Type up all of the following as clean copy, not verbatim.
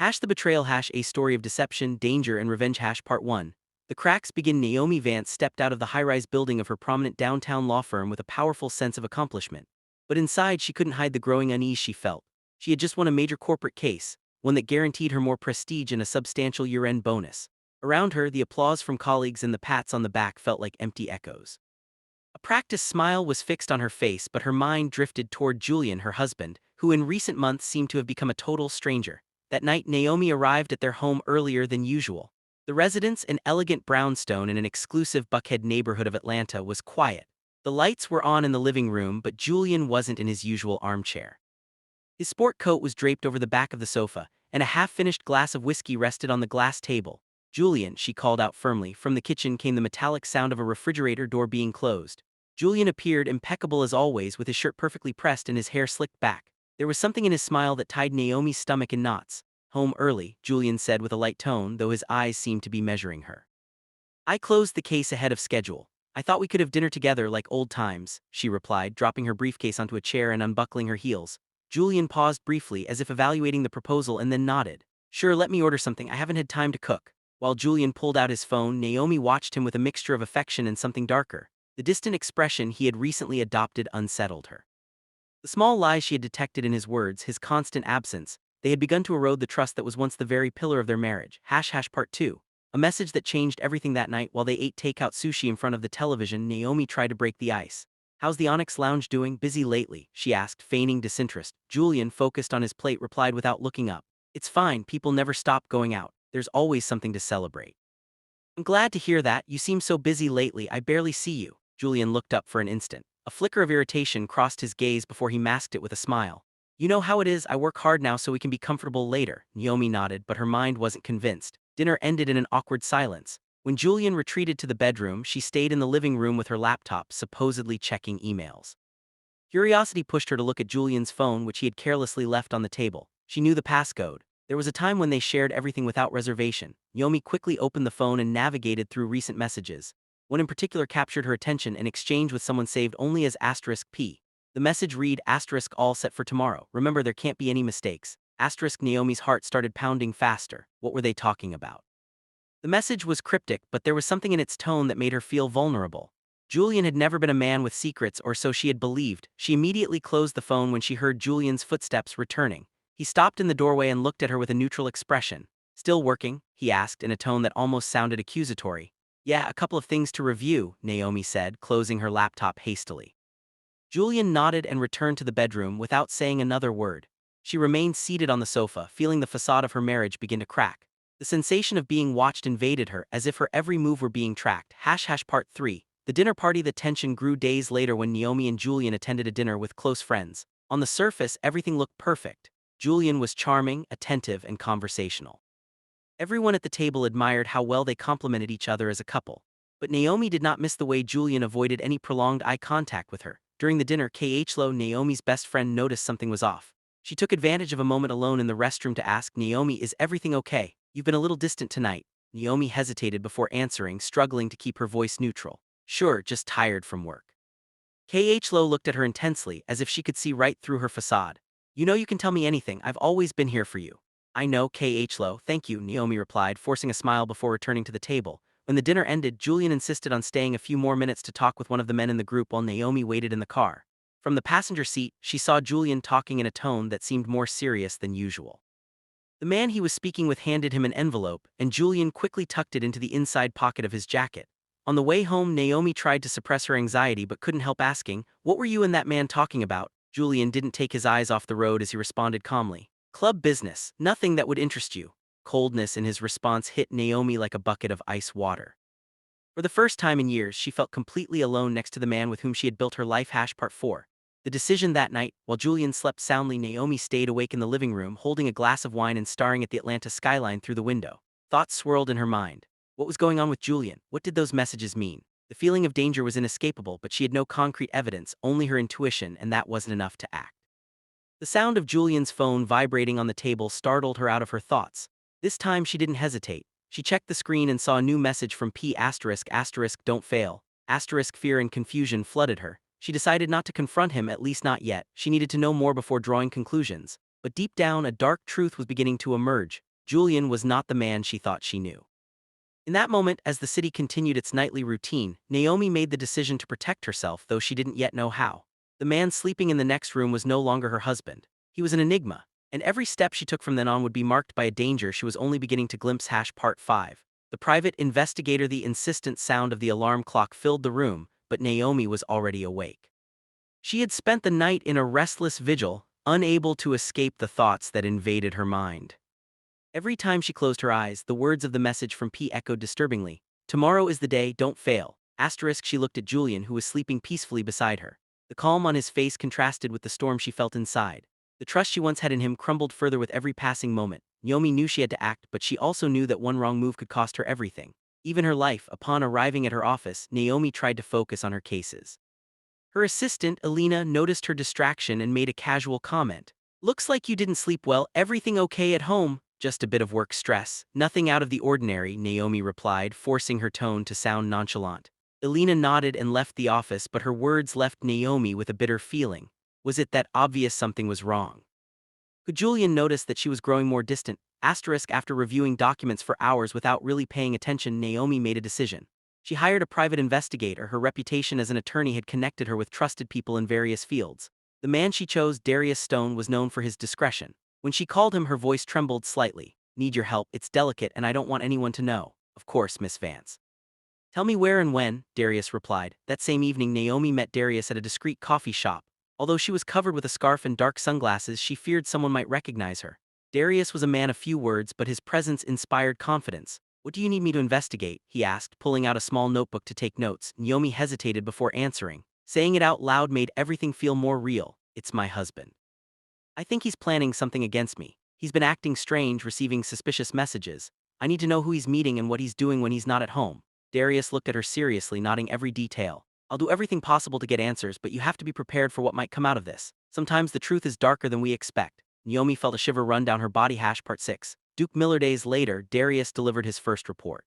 The Betrayal A Story of Deception, Danger, and Revenge Part 1. The cracks begin. Naomi Vance stepped out of the high-rise building of her prominent downtown law firm with a powerful sense of accomplishment. But inside she couldn't hide the growing unease she felt. She had just won a major corporate case, one that guaranteed her more prestige and a substantial year-end bonus. Around her, the applause from colleagues and the pats on the back felt like empty echoes. A practiced smile was fixed on her face, but her mind drifted toward Julian, her husband, who in recent months seemed to have become a total stranger. That night, Naomi arrived at their home earlier than usual. The residence, an elegant brownstone in an exclusive Buckhead neighborhood of Atlanta, was quiet. The lights were on in the living room, but Julian wasn't in his usual armchair. His sport coat was draped over the back of the sofa, and a half-finished glass of whiskey rested on the glass table. "Julian," she called out firmly. From the kitchen came the metallic sound of a refrigerator door being closed. Julian appeared impeccable as always, with his shirt perfectly pressed and his hair slicked back. There was something in his smile that tied Naomi's stomach in knots. "Home early," Julian said with a light tone, though his eyes seemed to be measuring her. "I closed the case ahead of schedule. I thought we could have dinner together like old times," she replied, dropping her briefcase onto a chair and unbuckling her heels. Julian paused briefly, as if evaluating the proposal, and then nodded. "Sure, let me order something. I haven't had time to cook." While Julian pulled out his phone, Naomi watched him with a mixture of affection and something darker. The distant expression he had recently adopted unsettled her. The small lies she had detected in his words, his constant absence, they had begun to erode the trust that was once the very pillar of their marriage. Part 2. A message that changed everything. That night, while they ate takeout sushi in front of the television, Naomi tried to break the ice. "How's the Onyx Lounge doing? Busy lately?" she asked, feigning disinterest. Julian, focused on his plate, replied without looking up. "It's fine, people never stop going out. There's always something to celebrate." "I'm glad to hear that. You seem so busy lately, I barely see you." Julian looked up for an instant. A flicker of irritation crossed his gaze before he masked it with a smile. "You know how it is, I work hard now so we can be comfortable later." Naomi nodded, but her mind wasn't convinced. Dinner ended in an awkward silence. When Julian retreated to the bedroom, she stayed in the living room with her laptop, supposedly checking emails. Curiosity pushed her to look at Julian's phone, which he had carelessly left on the table. She knew the passcode. There was a time when they shared everything without reservation. Naomi quickly opened the phone and navigated through recent messages. One in particular captured her attention, an exchange with someone saved only as *P. The message read, "All set for tomorrow. Remember, there can't be any mistakes." Naomi's heart started pounding faster. What were they talking about? The message was cryptic, but there was something in its tone that made her feel vulnerable. Julian had never been a man with secrets, or so she had believed. She immediately closed the phone when she heard Julian's footsteps returning. He stopped in the doorway and looked at her with a neutral expression. "Still working?" he asked in a tone that almost sounded accusatory. "Yeah, a couple of things to review," Naomi said, closing her laptop hastily. Julian nodded and returned to the bedroom without saying another word. She remained seated on the sofa, feeling the facade of her marriage begin to crack. The sensation of being watched invaded her, as if her every move were being tracked. Part 3. The dinner party. The tension grew days later when Naomi and Julian attended a dinner with close friends. On the surface, everything looked perfect. Julian was charming, attentive, and conversational. Everyone at the table admired how well they complemented each other as a couple. But Naomi did not miss the way Julian avoided any prolonged eye contact with her. During the dinner, Naomi's best friend, noticed something was off. She took advantage of a moment alone in the restroom to ask, "Naomi, is everything okay? You've been a little distant tonight." Naomi hesitated before answering, struggling to keep her voice neutral. "Sure, just tired from work." Looked at her intensely, as if she could see right through her facade. "You know you can tell me anything, I've always been here for you." "I know, thank you," Naomi replied, forcing a smile before returning to the table. When the dinner ended, Julian insisted on staying a few more minutes to talk with one of the men in the group while Naomi waited in the car. From the passenger seat, she saw Julian talking in a tone that seemed more serious than usual. The man he was speaking with handed him an envelope, and Julian quickly tucked it into the inside pocket of his jacket. On the way home, Naomi tried to suppress her anxiety but couldn't help asking, "What were you and that man talking about?" Julian didn't take his eyes off the road as he responded calmly, "Club business, nothing that would interest you." Coldness in his response hit Naomi like a bucket of ice water. For the first time in years, she felt completely alone next to the man with whom she had built her life. Part 4. The decision. That night, while Julian slept soundly, Naomi stayed awake in the living room, holding a glass of wine and staring at the Atlanta skyline through the window. Thoughts swirled in her mind. What was going on with Julian? What did those messages mean? The feeling of danger was inescapable, but she had no concrete evidence, only her intuition, and that wasn't enough to act. The sound of Julian's phone vibrating on the table startled her out of her thoughts. This time she didn't hesitate. She checked the screen and saw a new message from P***, "Don't fail." Fear and confusion flooded her. She decided not to confront him, at least not yet. She needed to know more before drawing conclusions. But deep down, a dark truth was beginning to emerge. Julian was not the man she thought she knew. In that moment, as the city continued its nightly routine, Naomi made the decision to protect herself, though she didn't yet know how. The man sleeping in the next room was no longer her husband. He was an enigma, and every step she took from then on would be marked by a danger she was only beginning to glimpse. Part 5. The private investigator. The insistent sound of the alarm clock filled the room, but Naomi was already awake. She had spent the night in a restless vigil, unable to escape the thoughts that invaded her mind. Every time she closed her eyes, the words of the message from P echoed disturbingly. Tomorrow is the day, don't fail. Asterisk. She looked at Julian, who was sleeping peacefully beside her. The calm on his face contrasted with the storm she felt inside. The trust she once had in him crumbled further with every passing moment. Naomi knew she had to act, but she also knew that one wrong move could cost her everything. Even her life. Upon arriving at her office, Naomi tried to focus on her cases. Her assistant, Alina, noticed her distraction and made a casual comment. Looks like you didn't sleep well. Everything okay at home? Just a bit of work stress. Nothing out of the ordinary, Naomi replied, forcing her tone to sound nonchalant. Alina nodded and left the office, but her words left Naomi with a bitter feeling. Was it that obvious something was wrong? Could Julian notice that she was growing more distant? After reviewing documents for hours without really paying attention, Naomi made a decision. She hired a private investigator. Her reputation as an attorney had connected her with trusted people in various fields. The man she chose, Darius Stone, was known for his discretion. When she called him, her voice trembled slightly. Need your help, it's delicate and I don't want anyone to know. Of course, Miss Vance. Tell me where and when, Darius replied. That same evening, Naomi met Darius at a discreet coffee shop. Although she was covered with a scarf and dark sunglasses, she feared someone might recognize her. Darius was a man of few words, but his presence inspired confidence. What do you need me to investigate? He asked, pulling out a small notebook to take notes. Naomi hesitated before answering. Saying it out loud made everything feel more real. It's my husband. I think he's planning something against me. He's been acting strange, receiving suspicious messages. I need to know who he's meeting and what he's doing when he's not at home. Darius looked at her seriously, nodding every detail. I'll do everything possible to get answers, but you have to be prepared for what might come out of this. Sometimes the truth is darker than we expect. Naomi felt a shiver run down her body. Part 6. Duke Miller. Days later, Darius delivered his first report.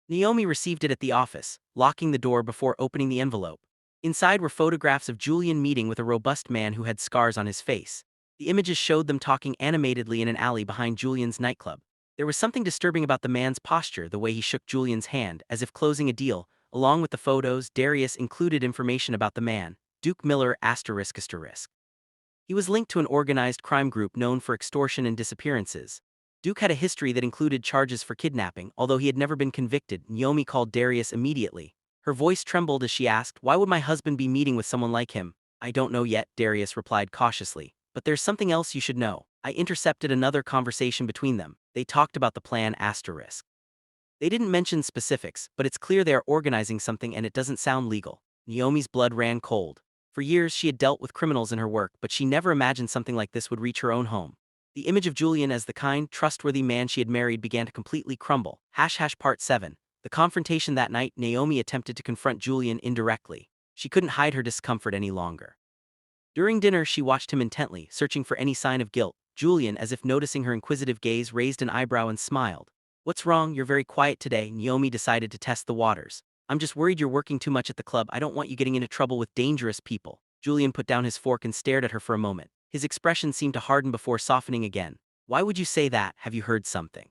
Naomi received it at the office, locking the door before opening the envelope. Inside were photographs of Julian meeting with a robust man who had scars on his face. The images showed them talking animatedly in an alley behind Julian's nightclub. There was something disturbing about the man's posture, the way he shook Julian's hand, as if closing a deal. Along with the photos, Darius included information about the man, Duke Miller. He was linked to an organized crime group known for extortion and disappearances. Duke had a history that included charges for kidnapping, although he had never been convicted. Naomi called Darius immediately. Her voice trembled as she asked, "Why would my husband be meeting with someone like him?" "I don't know yet," Darius replied cautiously. "But there's something else you should know." I intercepted another conversation between them. They talked about the plan. They didn't mention specifics, but it's clear they are organizing something and it doesn't sound legal. Naomi's blood ran cold. For years she had dealt with criminals in her work, but she never imagined something like this would reach her own home. The image of Julian as the kind, trustworthy man she had married began to completely crumble. Part 7. The confrontation that night. Naomi attempted to confront Julian indirectly. She couldn't hide her discomfort any longer. During dinner, she watched him intently, searching for any sign of guilt. Julian, as if noticing her inquisitive gaze, raised an eyebrow and smiled. "What's wrong? You're very quiet today." Naomi decided to test the waters. "I'm just worried you're working too much at the club. I don't want you getting into trouble with dangerous people." Julian put down his fork and stared at her for a moment. His expression seemed to harden before softening again. "Why would you say that? Have you heard something?"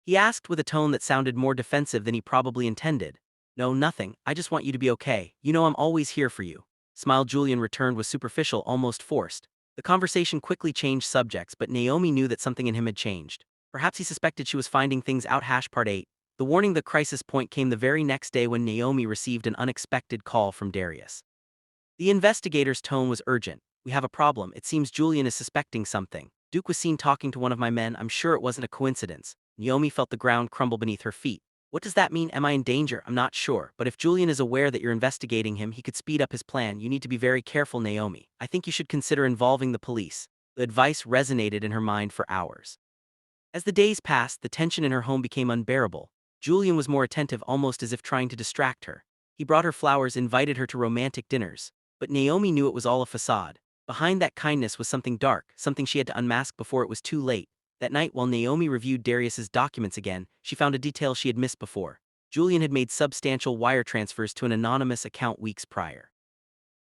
he asked with a tone that sounded more defensive than he probably intended. "No, nothing. I just want you to be okay. You know I'm always here for you." Smile. Julian returned was superficial, almost forced. The conversation quickly changed subjects, but Naomi knew that something in him had changed. Perhaps he suspected she was finding things out. Part 8. The warning. The crisis point came the very next day when Naomi received an unexpected call from Darius. The investigator's tone was urgent. "We have a problem. It seems Julian is suspecting something. Duke was seen talking to one of my men. I'm sure it wasn't a coincidence." Naomi felt the ground crumble beneath her feet. "What does that mean? Am I in danger?" "I'm not sure, but if Julian is aware that you're investigating him, he could speed up his plan. You need to be very careful, Naomi. I think you should consider involving the police." The advice resonated in her mind for hours. As the days passed, the tension in her home became unbearable. Julian was more attentive, almost as if trying to distract her. He brought her flowers, invited her to romantic dinners. But Naomi knew it was all a facade. Behind that kindness was something dark, something she had to unmask before it was too late. That night, while Naomi reviewed Darius's documents again, she found a detail she had missed before. Julian had made substantial wire transfers to an anonymous account weeks prior.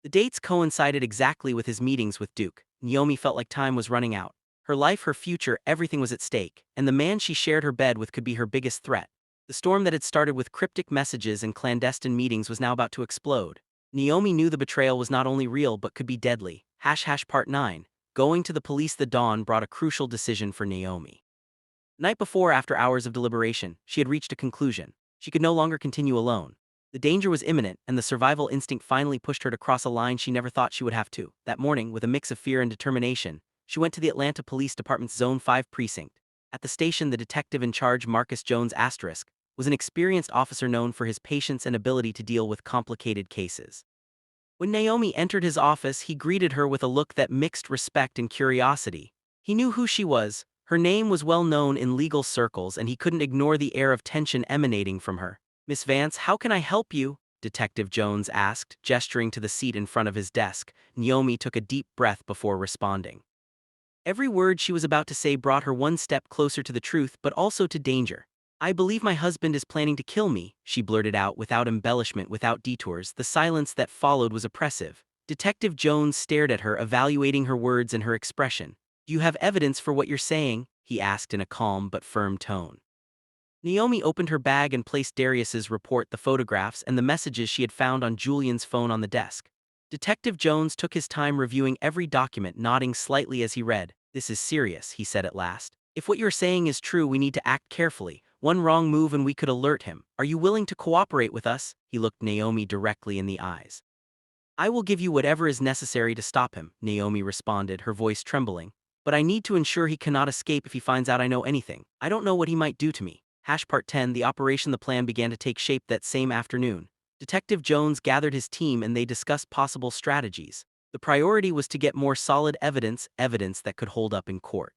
The dates coincided exactly with his meetings with Duke. Naomi felt like time was running out. Her life, her future, everything was at stake, and the man she shared her bed with could be her biggest threat. The storm that had started with cryptic messages and clandestine meetings was now about to explode. Naomi knew the betrayal was not only real but could be deadly. Part 9. Going to the police. The dawn brought a crucial decision for Naomi. Night before, after hours of deliberation, she had reached a conclusion. She could no longer continue alone. The danger was imminent, and the survival instinct finally pushed her to cross a line she never thought she would have to. That morning, with a mix of fear and determination, she went to the Atlanta Police Department's Zone 5 precinct. At the station, the detective in charge, Marcus Jones was an experienced officer known for his patience and ability to deal with complicated cases. When Naomi entered his office, he greeted her with a look that mixed respect and curiosity. He knew who she was. Her name was well known in legal circles, and he couldn't ignore the air of tension emanating from her. "Miss Vance, how can I help you?" Detective Jones asked, gesturing to the seat in front of his desk. Naomi took a deep breath before responding. Every word she was about to say brought her one step closer to the truth, but also to danger. "I believe my husband is planning to kill me," she blurted out without embellishment, without detours. The silence that followed was oppressive. Detective Jones stared at her, evaluating her words and her expression. "Do you have evidence for what you're saying?" he asked in a calm but firm tone. Naomi opened her bag and placed Darius's report, the photographs, and the messages she had found on Julian's phone on the desk. Detective Jones took his time reviewing every document, nodding slightly as he read. "This is serious," he said at last. "If what you're saying is true, we need to act carefully. One wrong move and we could alert him. Are you willing to cooperate with us?" He looked Naomi directly in the eyes. "I will give you whatever is necessary to stop him," Naomi responded, her voice trembling. "But I need to ensure he cannot escape if he finds out I know anything. I don't know what he might do to me." Part 10. The plan began to take shape that same afternoon. Detective Jones gathered his team and they discussed possible strategies. The priority was to get more solid evidence that could hold up in court.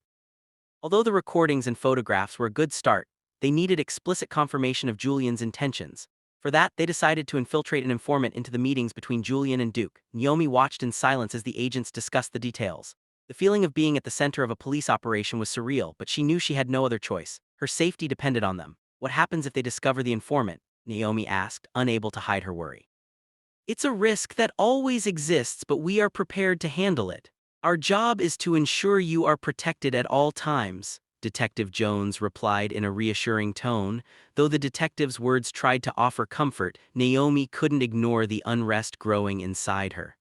Although the recordings and photographs were a good start, they needed explicit confirmation of Julian's intentions. For that, they decided to infiltrate an informant into the meetings between Julian and Duke. Naomi watched in silence as the agents discussed the details. The feeling of being at the center of a police operation was surreal, but she knew she had no other choice. Her safety depended on them. "What happens if they discover the informant?" Naomi asked, unable to hide her worry. "It's a risk that always exists, but we are prepared to handle it. Our job is to ensure you are protected at all times," Detective Jones replied in a reassuring tone. Though the detective's words tried to offer comfort, Naomi couldn't ignore the unrest growing inside her.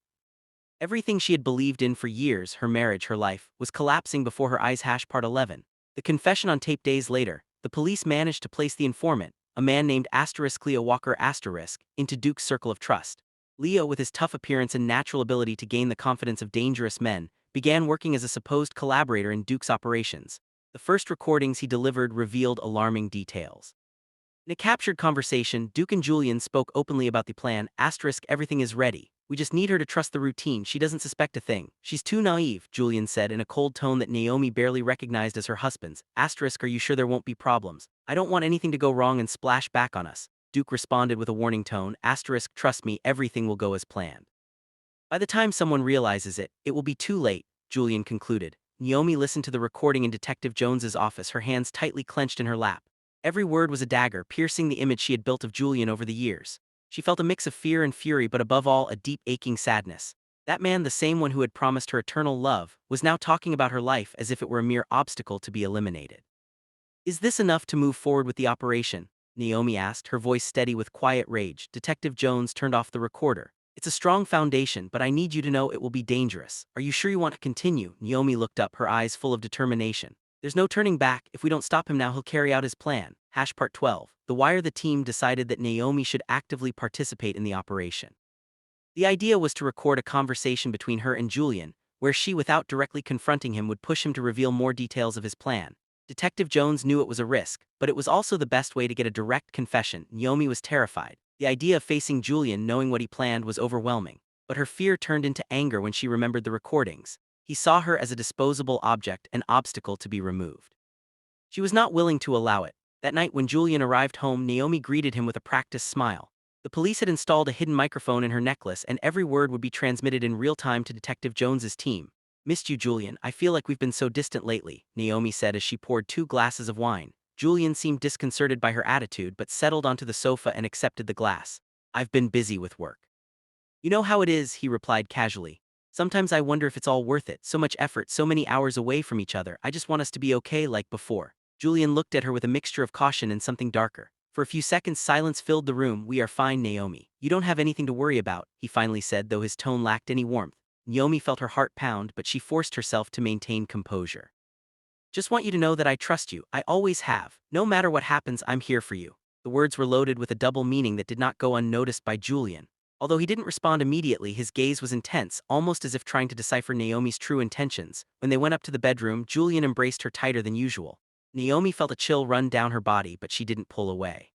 Everything she had believed in for years, her marriage, her life, was collapsing before her eyes. Part 11. The confession on tape. Days later, the police managed to place the informant, a man named Leo Walker into Duke's circle of trust. Leo, with his tough appearance and natural ability to gain the confidence of dangerous men, began working as a supposed collaborator in Duke's operations. The first recordings he delivered revealed alarming details. In a captured conversation, Duke and Julian spoke openly about the plan. "Everything is ready. We just need her to trust the routine. She doesn't suspect a thing. She's too naive," Julian said in a cold tone that Naomi barely recognized as her husband's. "Are you sure there won't be problems? I don't want anything to go wrong and splash back on us." Duke responded with a warning tone. "Trust me, everything will go as planned." "By the time someone realizes it, it will be too late," Julian concluded. Naomi listened to the recording in Detective Jones's office, her hands tightly clenched in her lap. Every word was a dagger, piercing the image she had built of Julian over the years. She felt a mix of fear and fury, but above all, a deep, aching sadness. That man, the same one who had promised her eternal love, was now talking about her life as if it were a mere obstacle to be eliminated. "Is this enough to move forward with the operation?" Naomi asked, her voice steady with quiet rage. Detective Jones turned off the recorder. "It's a strong foundation, but I need you to know it will be dangerous. Are you sure you want to continue?" Naomi looked up, her eyes full of determination. "There's no turning back. If we don't stop him now, he'll carry out his plan." Part 12. The Wire. The team decided that Naomi should actively participate in the operation. The idea was to record a conversation between her and Julian, where she, without directly confronting him, would push him to reveal more details of his plan. Detective Jones knew it was a risk, but it was also the best way to get a direct confession. Naomi was terrified. The idea of facing Julian, knowing what he planned, was overwhelming. But her fear turned into anger when she remembered the recordings. He saw her as a disposable object, an obstacle to be removed. She was not willing to allow it. That night when Julian arrived home, Naomi greeted him with a practiced smile. The police had installed a hidden microphone in her necklace, and every word would be transmitted in real time to Detective Jones's team. "Missed you, Julian. I feel like we've been so distant lately," Naomi said as she poured 2 glasses of wine. Julian seemed disconcerted by her attitude but settled onto the sofa and accepted the glass. "I've been busy with work." "You know how it is," he replied casually. Sometimes I wonder if it's all worth it, so much effort, so many hours away from each other. I just want us to be okay like before. Julian looked at her with a mixture of caution and something darker. For a few seconds silence filled the room. We are fine, Naomi. You don't have anything to worry about, he finally said, though his tone lacked any warmth. Naomi felt her heart pound, but she forced herself to maintain composure. Just want you to know that I trust you. I always have. No matter what happens, I'm here for you. The words were loaded with a double meaning that did not go unnoticed by Julian. Although he didn't respond immediately, his gaze was intense, almost as if trying to decipher Naomi's true intentions. When they went up to the bedroom, Julian embraced her tighter than usual. Naomi felt a chill run down her body, but she didn't pull away.